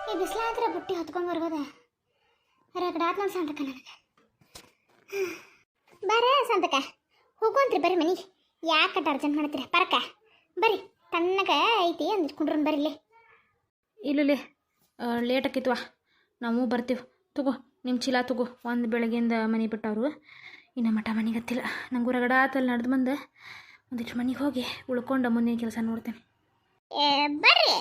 ಈ ಬಿಸಿಲಾದ್ರೆ ಬುಟ್ಟಿ ಹೊತ್ಕೊಂಡು ಬರ್ಬೋದ ರಗಡಾತ್ ನಮ್ಮ ಸಂತಕ ನನಗೆ. ಬರ್ರಿ ಸಂತಕ ಹೋಗುವಂತ್ರಿ ಬರ್ರಿ ಮನೆಗೆ. ಯಾಕೆ ಅರ್ಜೆಂಟ್ ಮಾಡತ್ತೀರಿ ಪರಕ ಬರ್ರಿ. ತಣ್ಣಗೆ ಐತಿ ಅಂದಿಟ್ಕೊಂಡ್ರು ಬರ್ರಿ ಇಲ್ಲಿ. ಇಲ್ಲ ಲೇಟ್ ಆಕಿತ್ವ, ನಾವು ಬರ್ತೀವಿ. ತಗೋ ನಿಮ್ಮ ಚೀಲ ತಗೋ. ಒಂದು ಬೆಳಗ್ಗೆಯಿಂದ ಮನೆ ಬಿಟ್ಟವರು ಇನ್ನು ಮಠ ಮನೆಗೆ ಹತ್ತಿಲ್ಲ. ನಂಗೆ ಹೊರಗಡಾತಲ್ಲಿ ನಡೆದು ಬಂದು ಒಂದಿಷ್ಟು ಮನೆಗೆ ಹೋಗಿ ಉಳ್ಕೊಂಡು ಮುಂದಿನ ಕೆಲಸ ನೋಡ್ತೇನೆ. ಬರ್ರಿ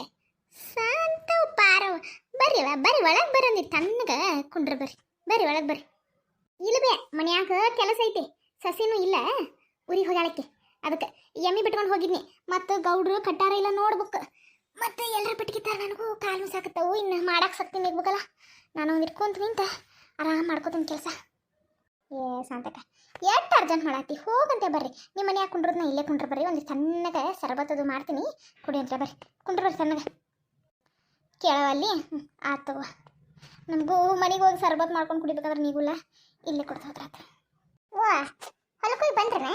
ಸಂತ ಪಾರವ ಬರ್ರಿ ಬರ್ರಿ ಒಳಗೆ ಬರ್ರಿ ಅಂದಿ ತಣ್ಣಗೆ ಕುಂಡ್ರಿ ಬರ್ರಿ. ಬರ್ರಿ ಒಳಗೆ ಬರ್ರಿ. ಇಲ್ಲವೇ ಮನ್ಯಾಗ ಕೆಲಸ ಐತಿ. ಸಸಿನೂ ಇಲ್ಲ ಊರಿಗೆ ಹೋಗಾಳಕ್ಕೆ. ಅದಕ್ಕೆ ಎಮ್ಮಿ ಬಿಟ್ಕೊಂಡು ಹೋಗಿದ್ನಿ. ಮತ್ತು ಗೌಡ್ರು ಕಟ್ಟಾರ ಇಲ್ಲ ನೋಡ್ಬೇಕು. ಮತ್ತು ಎಲ್ಲರ ಬಿಟ್ಕಿತ್ತಾರ. ನನಗೂ ಕಾಲು ಸಾಕತ್ತವು. ಇನ್ನು ಮಾಡಕ್ಕೆ ಸಕ್ತೀನಿ ಇರ್ಬೇಕಲ್ಲ. ನಾನು ಒಂದು ಇಟ್ಕೊಂತ ನಿಂತ ಆರಾಮ್ ಮಾಡ್ಕೋತೀನಿ ಕೆಲಸ. ಸಾಂತಕ ಎಷ್ಟು ಅರ್ಜೆಂಟ್ ಮಾಡತ್ತಿ ಹೋಗಂತೆ ಬರ್ರಿ. ನಿಮ್ಮ ಮನೆ ಕುಂಡ್ರದ್ನ ಇಲ್ಲೇ ಕುಂಡ್ರ ಬರ್ರಿ. ಒಂದು ಸಣ್ಣಗೆ ಸರ್ಬತ್ತದು ಮಾಡ್ತೀನಿ ಕುಡಿ ಅಂತ ಬರ್ರಿ. ಕುಂಡ್ರ ಬರ್ರಿ ಸಣ್ಣಗೆ ಕೇಳವಲ್ಲಿ. ಆತು ನಮಗೂ ಮನೆಗೆ ಹೋಗಿ ಸರ್ಬತ್ ಮಾಡ್ಕೊಂಡು ಕುಡಿಬೇಕಾದ್ರೆ ನೀಗುಲ್ಲ ಇಲ್ಲೇ ಕೊಡ್ತಾ ಹೋದ್ರಾತ. ವಾ ಹೊಲಕ್ಕೆ ಬಂದ್ರನ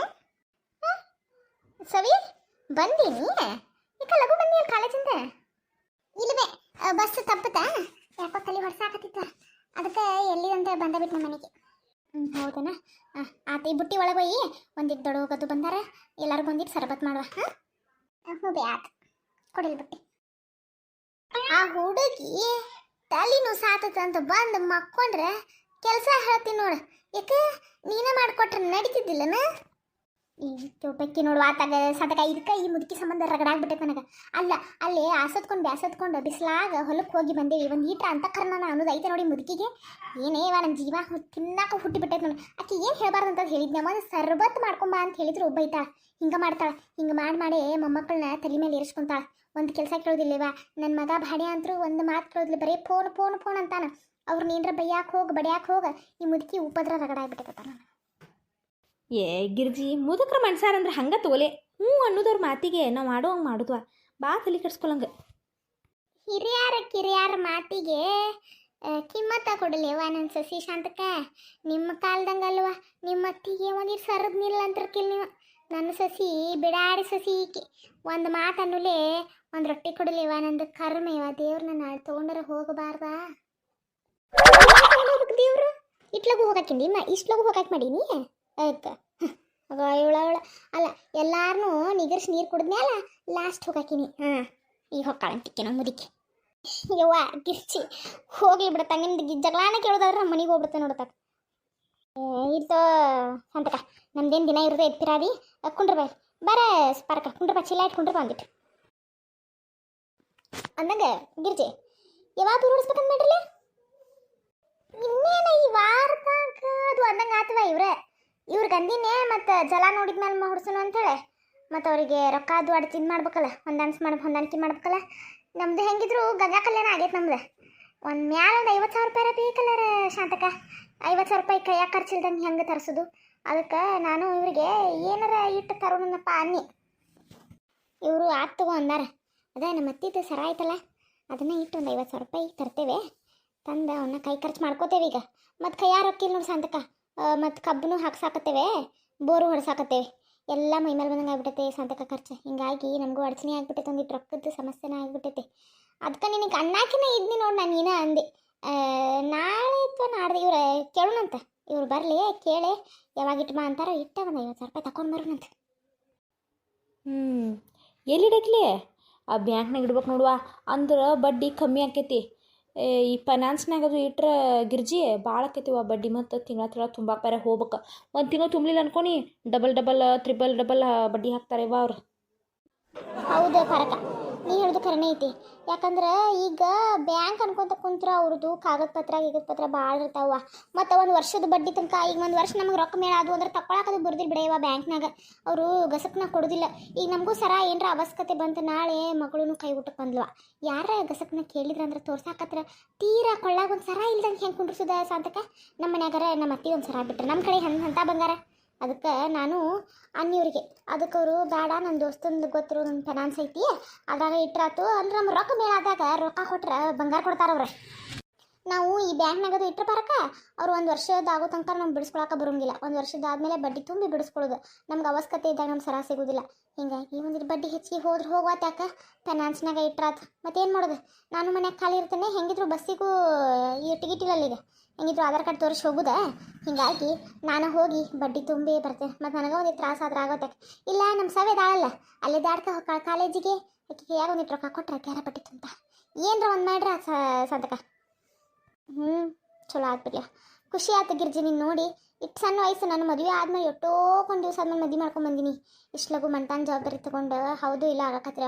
ಸವಿ ಬಂದೀನಿ. ಈಗ ಲಘು ಬಂದಿ ಅಲ್ಲಿ ಕಾಲೇಜಿಂದ. ಇಲ್ಲವೇ ಬಸ್ ತಪ್ಪತ್ತಾ ಯಾಕೋ ತಲೆ ಹೊಡ್ಸಾಕತ್ತಿತ್ತ. ಅದಕ್ಕೆ ಎಲ್ಲಿದಂತ ಬಂದಬಿಟ್ಟು ನಮ್ಮ ಮನೆಗೆ. ಹೌದನ ಆತ ಈ ಬುಟ್ಟಿ ಒಳಗೆ ಹೋಗಿ ಒಂದಿಟ್ಟು ದೊಡ್ಡ ಬಂದಾರ. ಎಲ್ಲರಿಗೂ ಒಂದಿಟ್ಟು ಸರ್ಬತ್ ಮಾಡುವ. ಹ್ಞೂ ಬೇ ಆತ ಕೊಡಿಲ್ ಬುಟ್ಟಿ. ಆ ಹುಡುಗಿ ತಲೆನೂ ಸಾತಂತ ಬಂದು ಮಕ್ಕೊಂಡ್ರೆ ಕೆಲಸ ಹೇಳ್ತೀನಿ ನೋಡು. ಯಾಕೆ ನೀನೇ ಮಾಡಿಕೊಟ್ರೆ ನಡೀತಿದ್ದಿಲ್ಲನ? ಈ ಚೌಪಕ್ಕಿ ನೋಡುವ ಆತಾಗ ಸತಕ ಇದಕ್ಕೆ ಈ ಮುದುಕಿ ಸಂಬಂಧ ರಗಡಾಗ್ಬಿಟ್ಟೈತೆ ನನಗೆ. ಅಲ್ಲ ಅಲ್ಲಿ ಬ್ಯಾಸತ್ಕೊಂಡು ಬಿಸಿಲಾಗ ಹೊಲಕ್ಕೆ ಹೋಗಿ ಬಂದೇವಿ. ಒಂದು ಈಟ್ರ ಅಂತಃಕರಣ ಅನ್ನೋದು ಐತೆ ನೋಡಿ ಮುದುಕಿಗೆ. ಏನೇವ ನನ್ನ ಜೀವ ತಿನ್ನಾಕ ಹುಟ್ಟಿಬಿಟ್ಟೈತೆ ನೋಡಿ. ಆಕೆ ಏನು ಹೇಳಬಾರ್ದು ಅಂತ ಹೇಳಿದ್ನ. ಒಂದು ಸರ್ಬತ್ ಮಾಡ್ಕೊಂಬ ಅಂತ ಹೇಳಿದ್ರು ಬೈತಾಳೆ. ಹಿಂಗೆ ಮಾಡ್ತಾಳೆ. ಹಿಂಗೆ ಮಾಡಿ ಮೊಮ್ಮಕ್ಕಳನ್ನ ತಲೆ ಮೇಲೆ ಏರಿಸ್ಕೊಂತಾಳೆ. ಒಂದು ಕೆಲಸ ಕೇಳೋದಿಲ್ಲವಾ ನನ್ನ ಮಗ ಭಾಡ್ಯ ಅಂತರೂ ಒಂದು ಮಾತು ಕೇಳೋದಿಲ್ಲ. ಬರೀ ಫೋನ್ ಅಂತಾನೆ. ಅವ್ರು ನೀನ್ರ ಬೈಯಾಕೆ ಹೋಗಿ ಬಡಿಯಾಕೆ ಹೋಗಿ ಈ ಮುದುಕಿ ಉಪದ್ರ ರಗಡಾಗ್ಬಿಟ್ಟೈತೆ ನಾನು. ಏ ಗಿರ್ಜಿ ಮುದುಕ್ರ ಮನ್ಸಾರಂದ್ರೆ ಹಂಗೆ ತೋಲೆ ಹ್ಞೂ ಅನ್ನೋದವ್ರ ಮಾತಿಗೆ ನಾವು ಆಡೋಂಗೆ ಮಾಡುದ್ವ. ಬಾ ತಲೆ ಕೆಡ್ಸ್ಕೊಳಂಗೆ. ಕಿರಿಯಾರ ಮಾತಿಗೆ ಕಿಮ್ಮತ್ತ ಕೊಡಲಿವ ನನ್ನ ಸಸಿ ಶಾಂತಕ. ನಿಮ್ಮ ಕಾಲ್ದಂಗಲ್ವ ನಿಮ್ಮ ಅತ್ತಿಗೆ ಒಂದಿಟ್ಟು ಸರದ್ ನಿಲ್ಲ ಅಂತಿರ್ಕಿಲ್ಲ ನೀವು. ನನ್ನ ಸಸಿ ಬಿಡಾಡಿ ಸಸಿ ಈಕಿ. ಒಂದು ಮಾತು ಅನ್ನುಲೇ ಒಂದು ರೊಟ್ಟಿ ಕೊಡಲಿವ. ನಂದು ಕರ್ಮೇವ ದೇವ್ರನ್ನ ನಾಳೆ ತೊಗೊಂಡರ ಹೋಗಬಾರ್ದ. ದೇವ್ರು ಇಟ್ಲಗು ಹೋಗಾಕಿಂಡಿ ಇಷ್ಟ್ಲಗು ಹೋಗಾಕ್ ಮಾಡೀನಿ. ಆಯ್ತು ಇವಳ ಅಲ್ಲ ಎಲ್ಲಾರನ್ನೂ ನಿಗರ್ಸಿ ನೀರು ಕುಡಿದ್ಮೇಲ ಲಾಸ್ಟ್ ಹೋಗಾಕಿನಿ. ಈಗ ಹೊಕ್ಕಾಳಂತಿಕ್ಕೆ ನಮ್ಮ ಮುದಿಕ್ಕೆ. ಯವ್ವ ಗಿರ್ಚಿ ಹೋಗ್ಲಿ ಬಿಡತ್ತ. ನಿಮ್ದು ಜಗಳಾನ ಕೇಳೋದಾದ್ರೆ ನಮ್ಮ ಮನೆಗೆ ಹೋಗ್ಬಿಡ್ತೆ ನೋಡತ್ತ. ಇರ್ತೋ ಸಂತಕ ನಮ್ದೇನು ದಿನ ಇರೋದೇ ಎತ್ತಿರಾದಿ ಕುಂಡ್ರ ಬಾಯ್ ಬರ ಸ್ಪಾರ್ಕ ಕುಂಡ್ರ ಬಾ. ಚಿಲ್ಲ ಇಟ್ಕೊಂಡ್ರೆ ಬಂದಿಟ್ಟು ಅಂದಂಗೆ ಗಿರ್ಜಿ ಯಾವಾಗ ದೂರ ಹೊಡಿಸ್ಬೇಕಂತ ಮಾಡ್ರಲ್ಲ. ಇನ್ನೇನ ಈ ವಾರದಾಗ ಅದು ಅಂದಂಗೆ ಆತವ. ಇವ್ರಿಗೆ ಅಂದಿನೇ ಮತ್ತು ಜಲ ನೋಡಿದ್ಮೇಲೆ ಹೊಡ್ಸೋಣ ಅಂತೇಳಿ. ಮತ್ತು ಅವರಿಗೆ ರೊಕ್ಕ ಅದು ಅಡ್ಚಿದ್ ಮಾಡ್ಬೇಕಲ್ಲ. ಹೊಂದಾಣಿಕೆ ಮಾಡ್ಬೇಕಲ್ಲ. ನಮ್ದು ಹೆಂಗಿದ್ರು ಗಂಗಾ ಕಲ್ಯಾಣ ಆಗೈತೆ ನಮ್ದು. ಒಂದು ಮ್ಯಾಲ ಒಂದು 50,000 ರೂಪಾಯಿ ಬೇಕಲ್ಲರ ಶಾಂತಕ. 50,000 ರೂಪಾಯಿ ಕೈಯಾಗ ಖರ್ಚಿಲ್ದಂಗೆ ಹೆಂಗೆ ತರಿಸೋದು. ಅದಕ್ಕೆ ನಾನು ಇವರಿಗೆ ಏನಾರ ಇಟ್ಟು ತರೋಣಪ್ಪ ಅನ್ನಿ. ಇವರು ಆತು ತಗೋ ಅಂದಾರ. ಅದೇ ನಮ್ಮ ಅತ್ತಿದ್ದು ಸರ ಆಯ್ತಲ್ಲ ಅದನ್ನು ಇಟ್ಟು ಒಂದು 50,000 ರೂಪಾಯಿ ತರ್ತೇವೆ. ತಂದು ಅವನ್ನ ಕೈ ಖರ್ಚು ಮಾಡ್ಕೋತೇವೆ. ಈಗ ಮತ್ತು ಕೈಯಾರ ರೊಕ್ಕಿಲ್ಲ ನೋಡಿ ಸಂತಕ. ಮತ್ತು ಕಬ್ಬನು ಹಾಕ್ಸಾಕತ್ತೇವೆ, ಬೋರು ಹೊಡ್ಸಾಕತ್ತೇವೆ. ಎಲ್ಲ ಮೈಮೇಲೆ ಬಂದಂಗೆ ಆಗ್ಬಿಟ್ಟೈತೆ ಸಂತಕ ಖರ್ಚು. ಹಿಂಗಾಗಿ ನಮಗೂ ಅಡಚಣೆ ಆಗ್ಬಿಟ್ಟೈತೆ. ಒಂದಿಟ್ಟು ರೊಕ್ಕದ ಸಮಸ್ಯೆನೇ ಆಗ್ಬಿಟ್ಟೈತೆ. ಅದಕ್ಕೆ ನಿನಗೆ ಅಣ್ಣಾಕಿನೇ ಇದ್ನಿ ನೋಡಿ. ನಾನು ನೀನ ಅಂದೆ ನಾಳೆ ಅಥವಾ ನಾಡ್ದು ಇವ್ರು ಕೇಳೋಣಂತ. ಇವ್ರು ಬರಲಿ ಕೇಳಿ ಯಾವಾಗ ಇಟ್ಟು ಬಾ ಅಂತಾರ. ಇಟ್ಟ ಒಂದು 50,000 ರೂಪಾಯಿ ತಗೊಂಡು ಬರೋಣಂತ. ಎಲ್ಲಿಡಕ್ಲಿ ಆ ಬ್ಯಾಂಕ್ನಾಗ ಇಡ್ಬೇಕು ನೋಡುವ. ಅಂದ್ರೆ ಬಡ್ಡಿ ಕಮ್ಮಿ ಆಕೈತಿ. ಈ ಫೈನಾನ್ಸ್ನಾಗದು ಇಟ್ರೆ ಗಿರ್ಜಿ ಭಾಳ ಆಕೈತಿವ ಬಡ್ಡಿ. ಮತ್ತು ತಿಂಗಳ ತುಂಬಾಕ ಬೇರೆ ಹೋಗ್ಬೇಕು. ಒಂದು ತಿಂಗಳು ತುಂಬಲಿಲ್ಲ ಅನ್ಕೊನಿ ಡಬಲ್ ತ್ರಿಬಲ್ ಬಡ್ಡಿ ಹಾಕ್ತಾರೆ ಇವ ಅವ್ರು. ಹೌದು ಪರಕ ನೀ ಹೇಳೋದು ಕರೆನೇ ಐತಿ. ಯಾಕಂದ್ರೆ ಈಗ ಬ್ಯಾಂಕ್ ಅನ್ಕೊಂತ ಕುಂತ್ರ ಅವ್ರದ್ದು ಕಾಗದ ಪತ್ರ ಭಾಳ ಇರ್ತಾವ. ಮತ್ತು ಒಂದು ವರ್ಷದ ಬಡ್ಡಿ ತನಕ. ಈಗ ಒಂದು ವರ್ಷ ನಮಗೆ ರೊಕ್ಕ ಮೇಳ ಅದು ಅಂದ್ರೆ ತಗೊಳಕದು ಬರೋದಿಲ್ಲ ಬಿಡ ಬ್ಯಾಂಕ್ನಾಗ. ಅವರು ಗಸಕ್ನಾಗ ಕೊಡೋದಿಲ್ಲ. ಈಗ ನಮಗೂ ಸರ ಏನರ ಅವಶ್ಯಕತೆ ಬಂತು ನಾಳೆ ಮಗಳೂ ಕೈ ಊಟಕ್ಕೆ ಬಂದ್ಲವ. ಯಾರ ಗಸಕ್ನಾಗ ಕೇಳಿದ್ರಂದ್ರೆ ತೋರ್ಸಾಕತ್ರ ತೀರಾ ಕೊಳ್ಳಾಗ ಒಂದು ಸರ ಇಲ್ದಂಗೆ ಹೆಂಗೆ ಕುಂಡ್ರಿಸೋದ ಸಾಂತಕ. ನಮ್ಮ ಮನ್ಯಾಗಾರ ನಮ್ಮ ಅತ್ತಿ ಒಂದು ಸರ ಬಿಟ್ಟರೆ ನಮ್ಮ ಕಡೆ ಅಂತ ಬಂಗಾರ. ಅದಕ್ಕೆ ನಾನು ಅನ್ನಿವ್ರಿಗೆ. ಅದಕ್ಕೆ ಅವರು ಬೇಡ ನನ್ನ ದೋಸ್ತಂದು ಗೊತ್ತಿರೋ ನನ್ನ ಫೈನಾನ್ಸ್ ಐತಿ ಅದ್ರಾಗ ಇಟ್ರಾತು ಅಂದ್ರೆ ನಮ್ಮ ರೊಕ್ಕ ಮೇಲಾದಾಗ ರೊಕ್ಕ ಕೊಟ್ರೆ ಬಂಗಾರ ಕೊಡ್ತಾರವ್ರೆ. ನಾವು ಈ ಬ್ಯಾಂಕ್ನಾಗದು ಇಟ್ಟರೆ ಬರಕ ಅವ್ರು ಒಂದು ವರ್ಷದ ಆಗೋ ತನಕ ನಮ್ಗೆ ಬಿಡಿಸ್ಕೊಳಕ್ಕೆ ಬರೋಂಗಿಲ್ಲ. ಒಂದು ವರ್ಷದ ಆದಮೇಲೆ ಬಡ್ಡಿ ತುಂಬಿ ಬಿಡಿಸ್ಕೊಳ್ಳೋದು. ನಮ್ಗೆ ಅವಶ್ಯಕತೆ ಇದ್ದಾಗ ನಮ್ಮ ಸರ ಸಿಗೋದಿಲ್ಲ. ಹಿಂಗಾಗಿ ಒಂದಿಟ್ಟು ಬಡ್ಡಿ ಹೆಚ್ಚಿಗೆ ಹೋದ್ರೆ ಹೋಗ್ವಾತ ಯಾಕೆ ಫೈನಾನ್ಸ್ನಾಗ ಇಟ್ರಾತ ಮತ್ತೇನು ಮಾಡೋದು ನಾನು ಮನ್ಯಾಗ ಖಾಲಿ ಇರ್ತೇನೆ ಹೆಂಗಿದ್ರು ಬಸ್ಸಿಗೂ ಈ ಟಿಕೆಟ್ ಇಲ್ಲ ಈಗ ಹೆಂಗಿದ್ರು ಆಧಾರ್ ಕಾರ್ಡ್ ತೋರಿಸಿ ಹೋಗುದಾ ಹಿಂಗಾಗಿ ನಾನು ಹೋಗಿ ಬಡ್ಡಿ ತುಂಬಿ ಬರ್ತೇನೆ ಮತ್ತು ನನಗೆ ಒಂದಿಟ್ಟು ತ್ರಾಸ ಆದ್ರೆ ಆಗೋತ್ಯಾಕೆ ಇಲ್ಲ ನಮ್ಮ ಸವೇದಾಳಲ್ಲ ಅಲ್ಲೇ ದಾಡ್ಕ ಕಾಲೇಜಿಗೆ ಆಕೆಗೆ ಯಾರು ಒಂದಿಟ್ಟು ರೊಕ್ಕ ಕೊಟ್ರೆ ಕ್ಯಾರ ಬಡ್ಡಿ ತುಂಬ ಏನರ ಒಂದು ಮಾಡ್ರ ಸಂತಕ ಚಲೋ ಆಗ್ಬಿಡ್ಲ ಖುಷಿ ಆಯ್ತು ಗಿರ್ಜಿ ನೀನು ನೋಡಿ ಇಟ್ಟು ಸಣ್ಣ ವಯಸ್ಸು ನಾನು ಮದುವೆ ಆದ್ಮೇಲೆ ಎಷ್ಟೋಕೊಂಡು ದಿವಸ ಆದ್ಮೇಲೆ ಮದುವೆ ಮಾಡ್ಕೊಂಡು ಬಂದೀನಿ ಇಷ್ಟು ಲಗು ಮಂತಾನ ಜವಾಬ್ದಾರಿ ತೊಗೊಂಡು ಹೌದು ಇಲ್ಲ ಆಗಕತ್ರ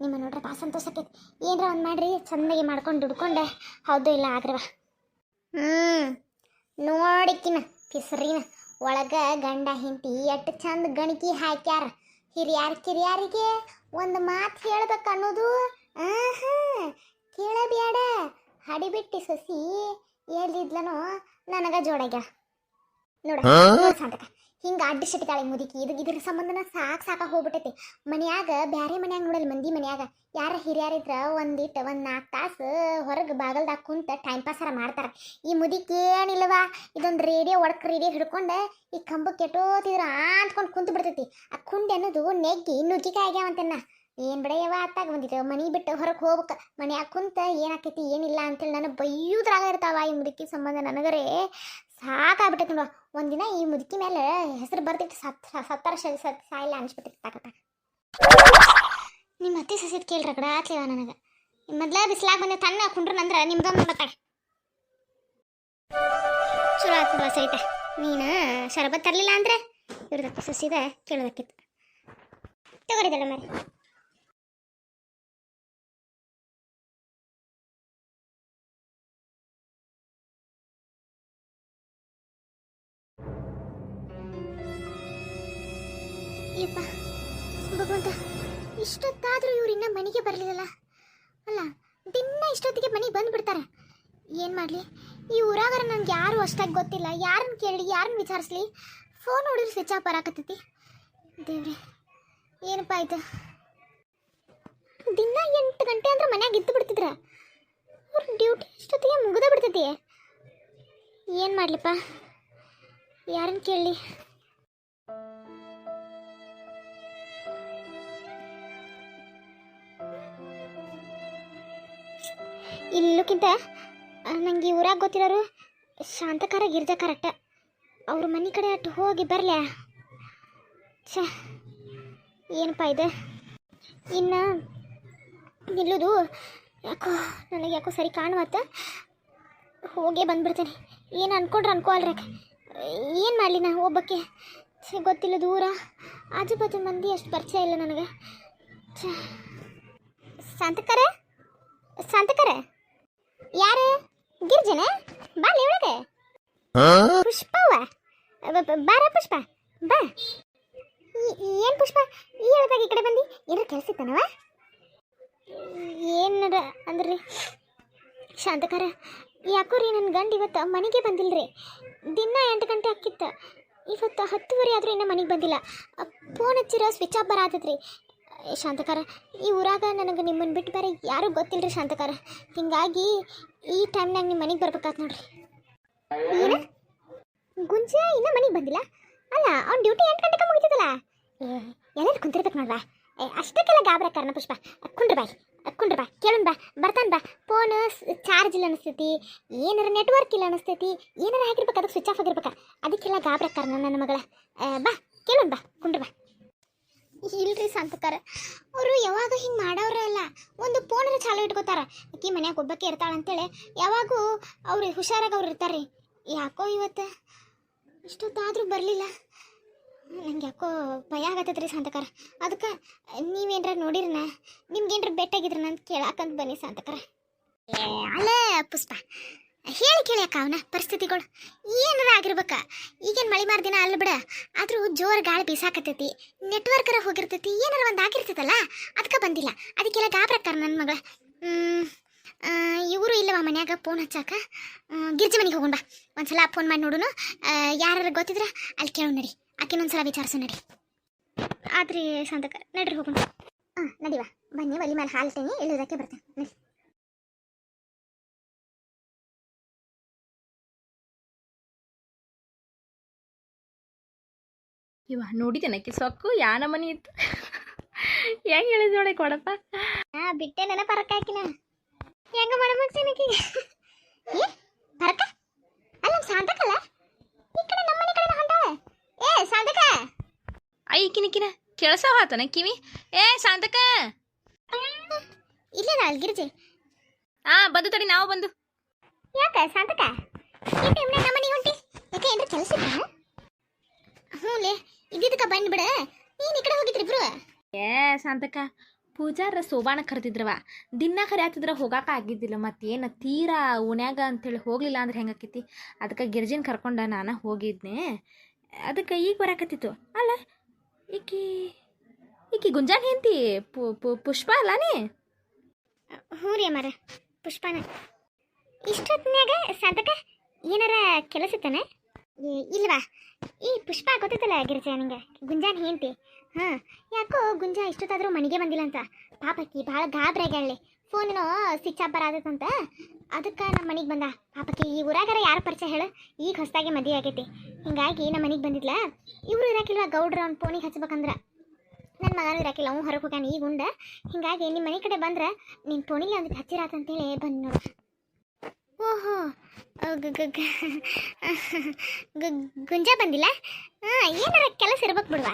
ನಿಮ್ಮ ನೋಡ್ರೆ ಭಾಳ ಸಂತೋಷಕ್ಕೈತಿ ಏನರ ಒಂದು ಮಾಡ್ರಿ ಚಂದಾಗಿ ಮಾಡ್ಕೊಂಡು ದುಡ್ಕೊಂಡೆ ಹೌದು ಇಲ್ಲ ಆಗ್ರವ ನೋಡಿಕಿನ ಕಿಸ್ರಿನ ಒಳಗ ಗಂಡ ಹಿಂತಿ ಎಷ್ಟು ಚಂದ ಗಣಿಕಿ ಹಾಕ್ಯಾರ ಕಿರಿಯಾರಿಗೆ ಒಂದು ಮಾತು ಹೇಳ್ಬೇಕು ಅನ್ನೋದು ಕೇಳಬೇಡ ಹಡಿಬಿಟ್ಟಿ ಸಸಿ ಎಲ್ಲಿದ್ಲನೋ ನನಗ ಜೋಡಾಗ್ಯಾಳ ನೋಡ ಸಂತಕ ಹಿಂಗೆ ಅಡ್ಡಿಸಿಟ್ಟಿದ್ದಾಳೆ ಮುದುಕಿ ಇದ್ರ ಸಂಬಂಧನ ಸಾಕ ಹೋಗ್ಬಿಟ್ಟೈತಿ ಮನ್ಯಾಗ ಬ್ಯಾರೆ ಮನ್ಯಾಗ ನೋಡಲ್ಲ ಮಂದಿ ಮನ್ಯಾಗ ಯಾರ ಹಿರಿಯರಿದ್ರ ಒಂದು 4 ತಾಸು ಹೊರಗೆ ಬಾಗಲ್ದಾಗ ಕುಂತ ಟೈಮ್ ಪಾಸರ ಮಾಡ್ತಾರ ಈ ಮುದುಕಿ ಏನಿಲ್ಲವಾ ಇದೊಂದು ರೇಡಿಯೋ ರೇಡಿಯೋ ಹಿಡ್ಕೊಂಡು ಈ ಕಂಬಕ್ಕೆ ಕೆಟ್ಟೋತಿದ್ರ ಅಂತ್ಕೊಂಡು ಕುಂತು ಬಿಡ್ತೈತಿ ಆ ಕುಂಡೆ ಅನ್ನೋದು ನೆಗ್ಗಿ ನುಗ್ಗಿಕಾಯಿ ಆಗ್ಯಾವಂತನ್ನ ಏನು ಬಿಡೆಯವ ಅತ್ತಾಗ ಬಂದಿತ್ತು ಮನೆ ಬಿಟ್ಟು ಹೊರಗೆ ಹೋಗ್ಬೇಕು ಮನ್ಯಾಗ ಕುಂತ ಏನಾಕೈತಿ ಏನಿಲ್ಲ ಅಂತೇಳಿ ನಾನು ಬೈಯುದ್ರಾಗ ಇರ್ತಾವ ಈ ಮುದುಕಿ ಸಂಬಂಧ ನನಗರೇ ಸಾಕಾಗ್ಬಿಟ್ಟೈತಿ ನೋಡ ಒಂದಿನ ಈ ಮುದುಕಿ ಮೇಲೆ ಹೆಸರು ಬರ್ತಿಟ್ಟು ಸತ್ತರ ಸಾಯಿಲ್ಲ ಅನ್ಸ್ಬಿಟ್ಟಿತ್ತು ತಾಕತ್ತ ನಿಮ್ಮ ಅತ್ತೆ ಸಸಿದ್ ಕೇಳ್ರ ಕಡ ಆತ್ಲೇವ ನನಗೆ ಮೊದ್ಲ ಬಿಸ್ಲಾಗ ಬಂದೆ ತನ್ನ ಕುಂಡ್ರನಂದ್ರ ನಿಮ್ದೊಂದು ನೋಡತ್ತಾಳೆ ಚಲೋ ಆಗ್ತದ ಸಹಿತ ನೀನು ಶರಬತ್ ತರಲಿಲ್ಲ ಅಂದ್ರೆ ಇವ್ರದಕ್ಕೆ ಸಸಿದ ಕೇಳೋದಕ್ಕಿತ್ತು ತಗೋರಿದಲ್ಲ ಮರಿ ಯಪ್ಪ ಭಗವಂತ ಇಷ್ಟೊತ್ತಾದರೂ ಇವ್ರು ಇನ್ನೂ ಮನೆಗೆ ಬರಲಿಲ್ಲಲ್ಲ ಅಲ್ಲ ದಿನ ಇಷ್ಟೊತ್ತಿಗೆ ಮನೆಗೆ ಬಂದುಬಿಡ್ತಾರೆ ಏನು ಮಾಡಲಿ ಈ ಊರಾಗರ ನನಗೆ ಯಾರು ಅಷ್ಟಾಗಿ ಗೊತ್ತಿಲ್ಲ ಯಾರನ್ನ ಕೇಳಿ ಯಾರನ್ನ ವಿಚಾರಿಸ್ಲಿ ಫೋನ್ ನೋಡಿದ್ರೆ ಸ್ವಿಚ್ ಆಫ್ ಬರಾಕತ್ತೈತಿ ದೇವ್ರೆ ಏನಪ್ಪ ಆಯ್ತು ದಿನ 8 ಗಂಟೆ ಅಂದ್ರೆ ಮನ್ಯಾಗ ಇದ್ದು ಬಿಡ್ತಿದ್ರ ಅವ್ರ ಡ್ಯೂಟಿ ಇಷ್ಟೊತ್ತಿಗೆ ಮುಗಿದ ಬಿಡ್ತೈತಿ ಏನು ಮಾಡಲಿಪ್ಪ ಯಾರನ್ನ ಕೇಳಲಿ ಇಲ್ಲಕ್ಕಿಂತ ನನಗೆ ಊರಾಗ ಗೊತ್ತಿರೋರು ಶಾಂತಕಾರ ಗಿರ್ಜಾ ಕರೆಕ್ಟ ಅವ್ರ ಮನೆ ಕಡೆ ಅಟ್ಟು ಹೋಗಿ ಬರಲ ಛ ಏನಪ್ಪ ಇದೆ ಇನ್ನು ನಿಲ್ಲೋದು ಯಾಕೋ ಸರಿ ಕಾಣುವತ್ತ ಹೋಗೇ ಬಂದ್ಬಿಡ್ತೇನೆ ಏನು ಅನ್ಕೊಂಡ್ರೆ ಅನ್ಕೋಲ್ರಿ ಏನು ಮಾಡಲಿ ನಾ ಒಬ್ಬಕ್ಕೆ ಗೊತ್ತಿಲ್ಲ ದೂರ ಆಜು ಬಾಜು ಮಂದಿ ಅಷ್ಟು ಪರಿಚಯ ಇಲ್ಲ ನನಗೆ ಛ ಶಾಂತಕರ ಯಾರು ಗಿರ್ಜನ ಬಾಲಿ ಒಳಗೆ ಪುಷ್ಪವ ಬಾರ ಪುಷ್ಪ ಬಾ ಏನು ಪುಷ್ಪ ಈ ಹೇಳ್ದಾಗ ಈ ಕಡೆ ಬಂದು ಏನಾರ ಕೆಲಸ ಇತ್ತನವ ಏನಾರ ಅಂದ್ರಿ ಶಾಂತಕರ ಯಾಕೋ ರೀ ನನ್ನ ಗಂಡ ಇವತ್ತು ಮನೆಗೆ ಬಂದಿಲ್ರಿ ದಿನ 8 ಗಂಟೆ ಆಕಿತ್ತ ಇವತ್ತು 10:30 ಆದರೂ ಇನ್ನೂ ಮನೆಗೆ ಬಂದಿಲ್ಲ ಫೋನ್ ಹಚ್ಚಿರ ಸ್ವಿಚ್ ಆಫ್ ಬರಾತದ್ರಿ ಶಾಂತಕಾರ ಈ ಊರಾಗ ನನಗೆ ನಿಮ್ಮನ್ನು ಬಿಟ್ಟು ಬೇರೆ ಯಾರೂ ಗೊತ್ತಿಲ್ಲರಿ ಶಾಂತಕಾರ ಹಿಂಗಾಗಿ ಈ ಟೈಮ್ನಾಗ ನಿಮ್ಮ ಮನೆಗೆ ಬರ್ಬೇಕಾತ್ ನೋಡ್ರಿ ಏನು ಗುಂಜ ಇನ್ನೂ ಮನೆಗೆ ಬಂದಿಲ್ಲ ಅಲ್ಲ ಅವ್ನ ಡ್ಯೂಟಿ 8 ಗಂಟೆಗೆ ಮುಗಿತದಲ್ಲ ಎಲ್ಲರೂ ಕುಂತಿರ್ಬೇಕು ನೋಡ್ವಾ ಅಷ್ಟಕ್ಕೆಲ್ಲ ಗಾಬ್ರಕ್ಕಾರನ ಪುಷ್ಪ ಕುಂಡ್ರ ಬಾ ಕೇಳೋಣ ಬಾ ಬರ್ತಾನೆ ಬಾ ಫೋನ್ ಚಾರ್ಜ್ ಇಲ್ಲ ಅನಿಸ್ತೈತಿ ಏನಾರ ನೆಟ್ವರ್ಕ್ ಇಲ್ಲ ಅನಿಸ್ತೈತಿ ಏನಾರ ಹಾಕಿರ್ಬೇಕು ಅದಕ್ಕೆ ಸ್ವಿಚ್ ಆಫ್ ಆಗಿರ್ಬೇಕು ಅದಕ್ಕೆಲ್ಲ ಗಾಬ್ರಕ್ಕಾರ ನನ್ನ ಮಗಳ ಬಾ ಕೇಳೋಣ ಬಾ ಕುಂಡ್ರ ಬಾ ಇಲ್ರಿ ಸಂತಕಾರ ಅವರು ಯಾವಾಗ ಹಿಂಗೆ ಮಾಡೋರ ಅಲ್ಲ ಒಂದು ಫೋನರ ಚಾಲು ಇಟ್ಕೋತಾರ ಅಕ್ಕಿ ಮನ್ಯಾಗ ಒಬ್ಬಕ್ಕೆ ಇರ್ತಾಳಂತೇಳಿ ಯಾವಾಗೂ ಅವ್ರು ಹುಷಾರಾಗಿ ಅವ್ರು ಇರ್ತಾರೆ ಯಾಕೋ ಇವತ್ತು ಇಷ್ಟೊತ್ತಾದರೂ ಬರಲಿಲ್ಲ ನಂಗೆ ಯಾಕೋ ಭಯ ಆಗತ್ತದ್ರಿ ಸಂತಕಾರ ಅದಕ್ಕೆ ನೀವೇನ್ರ ನೋಡಿರನ ನಿಮ್ಗೇನ್ರ ಬೆಟ್ಟಾಗಿದ್ರನ ಅಂತ ಕೇಳಾಕಂತ ಬನ್ನಿ ಸಂತಕಾರ ಅಲ್ಲೇ ಪುಷ್ಪ ಕೇಳಿ ಅಕ್ಕ ಅವನ ಪರಿಸ್ಥಿತಿಗಳು ಏನಾರ ಆಗಿರ್ಬೇಕ ಈಗೇನು ಮಳೆ ಮಾರ್ದಿನ ಅಲ್ಲ ಬಿಡ ಆದರೂ ಜೋರು ಗಾಳಿ ಬೀಸಾಕತ್ತೈತಿ ನೆಟ್ವರ್ಕರ ಹೋಗಿರ್ತೈತಿ ಏನಾರ ಒಂದು ಆಗಿರ್ತೈತಲ್ಲ ಅದಕ್ಕೆ ಬಂದಿಲ್ಲ ಅದಕ್ಕೆಲ್ಲ ಗಾಬ್ರಕ್ಕಾರ ನನ್ನ ಮಗಳ ಇವರು ಇಲ್ಲವ ಮನ್ಯಾಗ ಫೋನ್ ಹಚ್ಚಾಕ ಗಿರ್ಜಿ ಮನೆಗೆ ಹೋಗೋಣ ಬಾ ಒಂದ್ಸಲ ಫೋನ್ ಮಾಡಿ ನೋಡುನು ಯಾರು ಗೊತ್ತಿದ್ರೆ ಅಲ್ಲಿ ಕೇಳೋಣ ನಡಿ ಆಕಿನೊಂದ್ಸಲ ವಿಚಾರಿಸು ನಡಿ ಆದ್ರಿ ಶಾಂತಕರ ನಡ್ರಿ ಹೋಗೋಣ ನಡಿವಾ ಬನ್ನಿ ಒಲಿ ಮೇಲೆ ಹಾಲ್ತೇನೆ ಇಲ್ಲದಕ್ಕೆ ಬರ್ತೇನೆ ನಡಿ ಇವ ನೋಡಿದ್ದೇನಕ್ಕೆ ಸೊಕ್ಕು ಯಾನ ಮನಿ ಇತ್ತು ಹೆಂಗೆ ಹೇಳಿದ್ ನೋಡಿ ಕೊಡಪ್ಪ. ಬಿಟ್ಟೆ ನನ್ನ ಪರಕ ಹಾಕಿನ ಹೆಂಗ ಮಾಡಮಕ್ಸೇನಕಿ ಏ ಪರಕ ಅಲ್ಲ ಸಾಂತಕಲ್ಲ ಈ ಕಡೆ ನಮ್ಮನೆ ಕಡೆ ಹೊಂಟಾಳೆ. ಏ ಸಾಂತಕ ಈಕಿನ ಕೆಲಸ ಹಾತನ ಕಿವಿ. ಏ ಶಾಂತಕ ಇಲ್ಲೇ ಗಿರ್ಜಿ. ಬಂದು ತಡಿ, ನಾವು ಬಂದು. ಯಾಕ ಸಾಂತಕ ಈ ಟೈಮ್ನಾಗ ನಮ್ಮನೆ ಹೊಂಟಿ ಯಾಕೆ ಏನ್ರ ಕೆಲಸ ಇತ್ತ? ಹ್ಞೂಲೇ ಇದ್ದಿದ್ದಕ್ಕ ಬಂದ್ಬಿಡ. ನೀನು ಈ ಕಡೆ ಹೋಗಿದ್ರಿ ಇಬ್ರು? ಏ ಶಾಂತಕ ಪೂಜಾರ ಸೋಬಾನ ಕರೆದಿದ್ರವ, ದಿನ ಕರಿಯಾತಿದ್ರ ಹೋಗಾಕ ಆಗಿದ್ದಿಲ್ಲ. ಮತ್ತೇನು ತೀರಾ ಓಣ್ಯಾಗ ಅಂತೇಳಿ ಹೋಗ್ಲಿಲ್ಲ ಅಂದ್ರೆ ಹೆಂಗಾಕೈತಿ. ಅದಕ್ಕೆ ಗಿರ್ಜಿನ ಕರ್ಕೊಂಡ ನಾನು ಹೋಗಿದ್ನೆ. ಅದಕ್ಕೆ ಈಗ ಬರಾಕತ್ತಿತ್ತು. ಅಲ್ಲ ಈಕಿ ಗುಂಜಾನ್ ಹೆಂತಿ ಪುಷ್ಪ ಅಲ್ಲಾನೇ? ಹ್ಞೂ ರೀ ಅಮ್ಮಾರ, ಪುಷ್ಪನ. ಇಷ್ಟೊತ್ತಿನಾಗ ಸಾಂತಕ ಏನಾರ ಕೆಲಸ ಇತ್ತಾನೆ? ಇಲ್ವಾ? ಈ ಪುಷ್ಪ ಗೊತ್ತೈತಲ್ಲ ಗಿರಿಜಾ ನಿಂಗೆ, ಗುಂಜಾನ್ ಹೆಂಡ್ತಿ. ಹಾಂ, ಯಾಕೋ ಗುಂಜಾ ಇಷ್ಟೊತ್ತಾದರೂ ಮನೆಗೆ ಬಂದಿಲ್ಲ ಅಂತ ಪಾಪಕ್ಕಿ ಭಾಳ ಗಾಬ್ರಾಗ್ಯಾಳೆ. ಫೋನಿನೋ ಸ್ವಿಚ್ ಆಫ್ ಬರಾದತ್ತಂತ. ಅದಕ್ಕೆ ನಮ್ಮ ಮನೆಗೆ ಬಂದ ಪಾಪಕ್ಕಿ. ಈ ಊರಾಗಾರ ಯಾರು ಪರಿಚಯ ಹೇಳು? ಈಗ ಹೊಸದಾಗಿ ಮದುವೆ ಆಗೈತಿ. ಹಿಂಗಾಗಿ ನಮ್ಮ ಮನೆಗೆ ಬಂದಿದ್ಲ. ಇವರು ಇರಾಕಿಲ್ವ ಗೌಡ್ರ ಅವ್ನ ಫೋನಿಗೆ ಹಚ್ಬೇಕಂದ್ರೆ. ನನ್ನ ಮಗನೂ ಇರಾಕಿಲ್ಲ, ಅವ್ನು ಹೊರಗೆ ಹೋಗ್ಯಾನ ಈಗ ಉಂಡ. ಹಿಂಗಾಗಿ ನಿಮ್ಮ ಮನೆ ಕಡೆ ಬಂದ್ರೆ ನಿನ್ನ ಫೋನಿಗೆ ಒಂದು ಹಚ್ಚಿರಾತಂತೇಳಿ ಬಂದು ನೋಡು. ಓಹೋ, ಗುಂಜಾ ಬಂದಿಲ್ಲ? ಏನಾರ ಕೆಲಸ ಇರ್ಬೇಕು ಬಿಡ್ವಾ?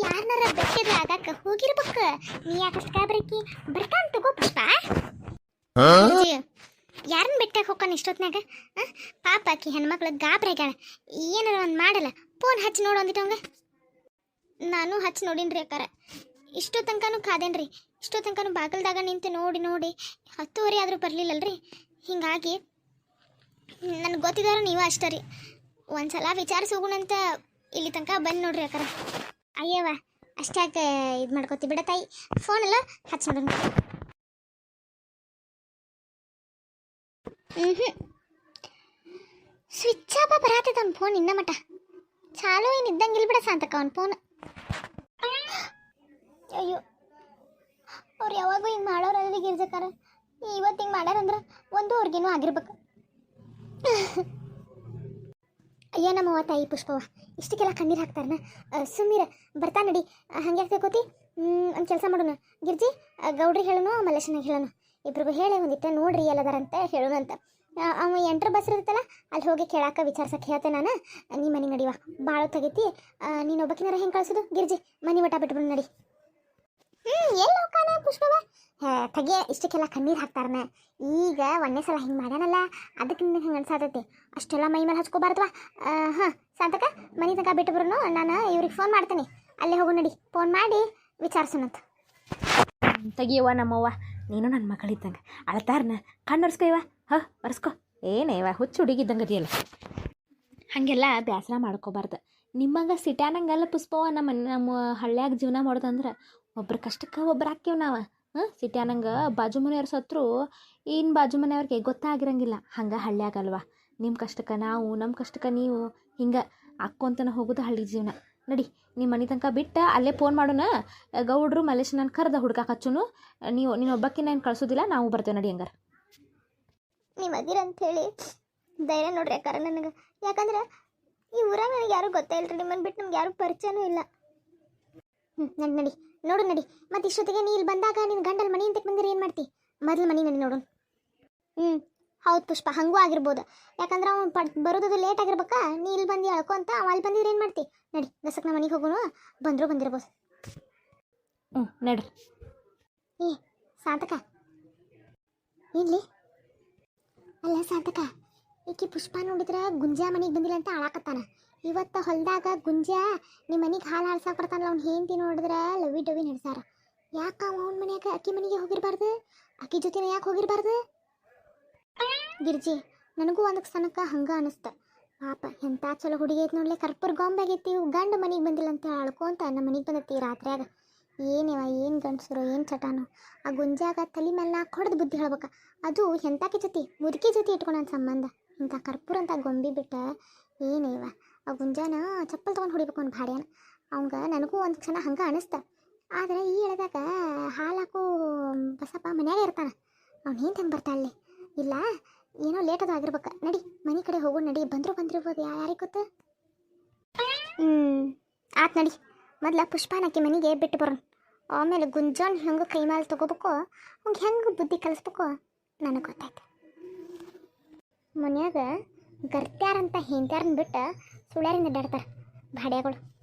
ಯಾರನ್ನಾರ ಬೆಟ್ಟಿದ್ರೆ ಆಗಕ್ಕೆ ಹೋಗಿರ್ಬೇಕು. ನೀ ಯಾಕಷ್ಟು ಗಾಬರಕ್ಕಿ ಬರ್ತಾನ ತಗೋ ಪುಷ್ಪ. ಯಾರನ್ನ ಬೆಟ್ಟಾಗ ಹೋಗ್ತಾನೆ ಇಷ್ಟೊತ್ನಾಗ? ಪಾಪ ಆಕಿ ಹೆಣ್ಮಕ್ಳು ಗಾಬರಿಗಾಳ. ಏನಾರ ಒಂದು ಮಾಡಲ್ಲ, ಫೋನ್ ಹಚ್ಚಿ ನೋಡು ಅಂದಿಟ್ಟವಂಗ. ನಾನು ಹಚ್ಚಿ ನೋಡಿನ್ರಿ ಅಕ್ಕಾರ. ಇಷ್ಟೋ ತನಕನೂ ಕಾದೇನ್ರಿ. ಇಷ್ಟೋ ತನಕನೂ ಬಾಗಲ್ದಾಗ ನಿಂತು ನೋಡಿ 10:30 ಆದರೂ ಬರಲಿಲ್ಲಲ್ರಿ. ಹಿಂಗಾಗಿ ನನಗೆ ಗೊತ್ತಿದ್ದಾರ ನೀವು ಅಷ್ಟೇ ರೀ. ಒಂದ್ಸಲ ವಿಚಾರಿಸಿ ಹೋಗೋಣಂತ ಇಲ್ಲಿ ತನಕ ಬಂದು ನೋಡ್ರಿ ಅಕ್ಕಾರ. ಅಯ್ಯವ್ವ ಅಷ್ಟಾಕೆ ಇದು ಮಾಡ್ಕೋತಿ ಬಿಡ ತಾಯಿ. ಫೋನೆಲ್ಲ ಹಚ್ಚಿ ನೋಡೋಣ. ಸ್ವಿಚ್ ಆಫ್ ಬರತ್ತದ ಅವ್ನ ಫೋನ್. ಇನ್ನ ಮಟ ಚಾಲು ಏನು ಇದ್ದಂಗಿಲ್ಲ ಬಿಡ ಸಾಂತಕ ಅವ್ನ ಫೋನ್. ಅಯ್ಯೋ, ಅವ್ರು ಯಾವಾಗೂ ಹಿಂಗೆ ಮಾಡೋರಲ್ಲಿ ಗಿರ್ಜಕಾರ. ಇವತ್ತು ಹಿಂಗೆ ಮಾಡ್ಯಾರಂದ್ರೆ ಅವ್ರಿಗೇನೋ ಆಗಿರ್ಬೇಕು. ಅಯ್ಯ ನಮ್ಮವ್ವ ತಾಯಿ ಪುಷ್ಪವ್ವ ಇಷ್ಟಕ್ಕೆಲ್ಲ ಕಣ್ಣೀರು ಹಾಕ್ತಾರನ? ಸುಮ್ಮೀರ ಬರ್ತಾ ನಡಿ. ಹಂಗೆ ಯಾಕೆ ತಗೋತಿ? ಒಂದು ಕೆಲಸ ಮಾಡೋಣ ಗಿರ್ಜಿ, ಗೌಡ್ರಿಗೆ ಹೇಳೋಣ, ಮಲ್ಲೇಶನಿಗೆ ಹೇಳೋಣ. ಇಬ್ರಿಗೂ ಹೇಳಿ ಒಂದಿಟ್ಟ ನೋಡ್ರಿ ಎಲ್ಲದಾರಂತ ಹೇಳೋಣ ಅಂತ. ಅವ ಎಂಟ್ರ ಬಸ್ ಇರುತ್ತಲ್ಲ ಅಲ್ಲಿ ಹೋಗಿ ಕೇಳಾಕ ವಿಚಾರ್ಸಕ್ಕೆ ಹೇಳ್ತೆ ನಾನು. ನೀ ಮನೆ ನಡಿವ, ಭಾಳ ತೆಗೈತಿ. ನೀನು ಒಬ್ಬಕಿನಾರ ಹೆಂಗೆ ಕಳ್ಸೋದು ಗಿರ್ಜಿ? ಮನೆ ಊಟ ಬಿಟ್ಬಿಡು ನಡಿ. ಎಲ್ಲಿ ಹೋಗ್ತಾನೆ ಪುಷ್ಪವ? ತೆಗೆ ಇಷ್ಟಕ್ಕೆಲ್ಲ ಕಣ್ಣೀರು ಹಾಕ್ತಾರನ. ಈಗ ಒಂದೇ ಸಲ ಹಿಂಗೆ ಮಾಡ್ಯಾನಲ್ಲ, ಅದಕ್ಕೆ ನಿನಗೆ ಹಿಂಗೆ ಅನ್ಸಾತೈತಿ. ಅಷ್ಟೆಲ್ಲ ಮೈ ಮೇಲೆ ಹಚ್ಕೋಬಾರ್ದವ. ಹಾಂ ಸಾಂತಕ ಮನೆ ತನಕ ಬಿಟ್ಟು ಬರೋನು. ನಾನು ಇವ್ರಿಗೆ ಫೋನ್ ಮಾಡ್ತೀನಿ, ಅಲ್ಲೇ ಹೋಗು ನಡಿ. ಫೋನ್ ಮಾಡಿ ವಿಚಾರಿಸೋಣಂತ. ತೆಗಿಯವ್ವ ನಮ್ಮವ್ವ, ನೀನು ನನ್ನ ಮಗಳಿದ್ದಂಗೆ ಅಳತಾರನ. ಕಣ್ಣು ಒರೆಸ್ಕೊಯ್ವ. ಒರೆಸ್ಕೊ. ಏನೇವ ಹುಚ್ಚು ಹುಡುಗಿದ್ದಂಗೆ ಅದೆಯಲ್ಲ. ಹಾಗೆಲ್ಲ ಬೇಸರ ಮಾಡ್ಕೋಬಾರ್ದು. ನಿಮ್ಮಂಗೆ ಸಿಟ್ಯಾನಂಗೆಲ್ಲ ಪುಷ್ಪವ. ನಮ್ಮ ಹಳ್ಳ್ಯಾಗ ಜೀವನ ಮಾಡೋದಂದ್ರೆ ಒಬ್ರ ಕಷ್ಟಕ್ಕೆ ಒಬ್ರು ಹಾಕ್ಯವ್ ನಾವು. ಸಿಟ್ಯಾನಂಗೆ ಬಾಜು ಮನೆಯವ್ರು ಸತ್ರು ಇನ್ನು ಬಾಜು ಮನೆಯವ್ರಿಗೆ ಗೊತ್ತಾಗಿರಂಗಿಲ್ಲ. ಹಂಗೆ ಹಳ್ಳ್ಯಾಗಲ್ವ, ನಿಮ್ಮ ಕಷ್ಟಕ್ಕೆ ನಾವು, ನಮ್ಮ ಕಷ್ಟಕ್ಕೆ ನೀವು, ಹಿಂಗೆ ಹಾಕ್ಕೊಂತನ ಹೋಗೋದು ಹಳ್ಳಿ ಜೀವನ. ನಡಿ ನಿಮ್ಮ ಮನೆ ತನಕ ಬಿಟ್ಟು ಅಲ್ಲೇ ಫೋನ್ ಮಾಡೋಣ. ಗೌಡ್ರು ಮಲೇಶ್ ನಾನು ಕರೆದ ಹುಡ್ಕಾಕ ಹಚ್ಚುನು. ನೀನು ಒಬ್ಬಕ್ಕೆ ನಾನು ಕಳ್ಸೋದಿಲ್ಲ, ನಾವು ಬರ್ತೇವೆ ನಡಿ. ಹಂಗಾರೆ ನೀವು ಅದಿರಂಥೇಳಿ ಧೈರ್ಯ ನೋಡ್ರಿ ಅಕ್ಕಾರ ನನಗೆ. ಯಾಕಂದ್ರೆ ಈ ಊರಾಗ ನನಗೆ ಯಾರೂ ಗೊತ್ತೇ ಇಲ್ಲರಿ. ನಿಮ್ಮನ್ನು ಬಿಟ್ಟು ನಮ್ಗೆ ಯಾರೂ ಪರಿಚಯನೂ ಇಲ್ಲ. ನಡಿ ನೋಡು ನಡಿ. ಮತ್ತು ಇಷ್ಟೊತ್ತಿಗೆ ನೀ ಇಲ್ಲಿ ಬಂದಾಗ ನಿನ್ನ ಗಂಡಲ್ಲಿ ಮನೆ ಅಂತಕ್ಕೆ ಬಂದಿರಿ ಏನು ಮಾಡ್ತಿ? ಮೊದಲು ಮನೆ ನಡಿ ನೋಡು. ಹೌದು ಪುಷ್ಪ, ಹಂಗೂ ಆಗಿರ್ಬೋದು. ಯಾಕಂದ್ರೆ ಅವ್ನು ಬರೋದು ಲೇಟ್ ಆಗಿರ್ಬೇಕಾ. ನೀ ಇಲ್ಲಿ ಬಂದು ಅಳ್ಕೊ ಅಂತ ಅವ ಅಲ್ಲಿ ಬಂದಿದ್ರೆ ಏನು ಮಾಡ್ತಿ? ನಡಿ ಗಸಕ್ ನಮ್ಮ ಮನೆಗೆ ಹೋಗೋಣ. ಬಂದರೂ ಬಂದಿರ್ಬೋದು. ನಡ್ರಿ. ಏ ಸಾಂತಕ ಇಲ್ಲಿ ಅಲ್ಲ ಸಾಂತಕ, ಈಕಿ ಪುಷ್ಪ ನೋಡಿದ್ರೆ ಗುಂಜಾ ಮನೆಗೆ ಬಂದಿಲ್ಲ ಅಂತ ಅಳಾಕತ್ತಾನ. ಇವತ್ತು ಹೊಲದಾಗ ಗುಂಜಾ ನಿಮ್ಮ ಮನೆಗೆ ಹಾಲು ಹಾಳ್ಸಾಕ ಬರ್ತಾನಲ್ಲ, ಅವ್ನು ಹೆಂಡತಿ ನೋಡಿದ್ರೆ ಲವಿ ಡವಿ ನಡೆಸಾರ. ಯಾಕೆ ಅವ್ನ ಮನೆಯಾಗ ಅಕ್ಕಿ ಮನೆಗೆ ಹೋಗಿರ್ಬಾರ್ದು? ಅಕ್ಕಿ ಜೊತೆನೇ ಯಾಕೆ ಹೋಗಿರ್ಬಾರ್ದು? ಗಿರ್ಜಿ ನನಗೂ ಒಂದು ಸನಕ ಹಂಗೆ ಅನಿಸ್ತ. ಪಾಪ ಎಂಥ ಚಲೋ ಹುಡುಗಿ ಐತಿ ನೋಡ್ಲೆ, ಕರ್ಪೂರ ಗೊಂಬಾಗೈತಿ. ಗಂಡು ಮನೆಗೆ ಬಂದಿಲ್ಲ ಅಂತ ಅಳ್ಕೊಂತ ನಮ್ಮ ಮನೆಗೆ ಬಂದೈತಿ ರಾತ್ರಿಯಾಗ. ಏನೇವ ಏನು ಗಂಡಸರು ಏನು ಚಟಾನು. ಆ ಗುಂಜಾಗ ತಲೆ ಮೇಲೆ ಕೊಡದು ಬುದ್ಧಿ ಹೇಳ್ಬೇಕು. ಅದು ಎಂಥಾಕಿ ಜೊತೆ ಮುದುಕಿ ಜೊತೆ ಇಟ್ಕೊಂಡು ನನ್ನ ಸಂಬಂಧ. ಇಂಥ ಕರ್ಪೂರ ಅಂತ ಗೊಂಬಿ ಬಿಟ್ಟ ಏನೇವ ಆ ಗುಂಜಾನ ಚಪ್ಪಲ್ ತೊಗೊಂಡು ಹೊಡಿಬೇಕು ಅವ್ನು ಭಾಡ್ಯಾನ. ಅವಂಗೆ ನನಗೂ ಒಂದು ಕ್ಷಣ ಹಂಗೆ ಅನಿಸ್ತ. ಆದರೆ ಈ ಎಳೆದಾಗ ಹಾಲು ಹಾಕೋ ಬಸಪ್ಪ ಮನ್ಯಾಗ ಇರ್ತಾನೆ. ಅವ್ನು ಏನು ತಂದು ಬರ್ತಾಳೆ ಇಲ್ಲ, ಏನೋ ಲೇಟ್ ಅದು ಆಗಿರ್ಬೇಕು. ನಡಿ ಮನೆ ಕಡೆ ಹೋಗೋ ನಡಿ. ಬಂದಿರ್ಬೋದು, ಯಾರಿಗೆ ಗೊತ್ತು. ಆತ್ ನಡಿ. ಮೊದ್ಲ ಪುಷ್ಪನಕ್ಕಿ ಮನೆಗೆ ಬಿಟ್ಟು ಬರೋಣ. ಆಮೇಲೆ ಗುಂಜಾನ್ ಹೆಂಗೆ ಕೈ ಮೇಲೆ ತೊಗೋಬೇಕೋ ಅವ್ಗೆ ಹೆಂಗೆ ಬುದ್ಧಿ ಕಲಿಸ್ಬೇಕೋ ನನಗೆ ಗೊತ್ತಾಯ್ತು. ಮನ್ಯಾಗ ಗರ್ತ್ಯಾರಂತ ಹಿಂದ್ಯಾರನ್ನ ಬಿಟ್ಟು ಸುಳ್ಯಾರಿಂದ ಅಡ್ಡಾಡ್ತಾರೆ ಭಾಡ್ಯಾಗಳು.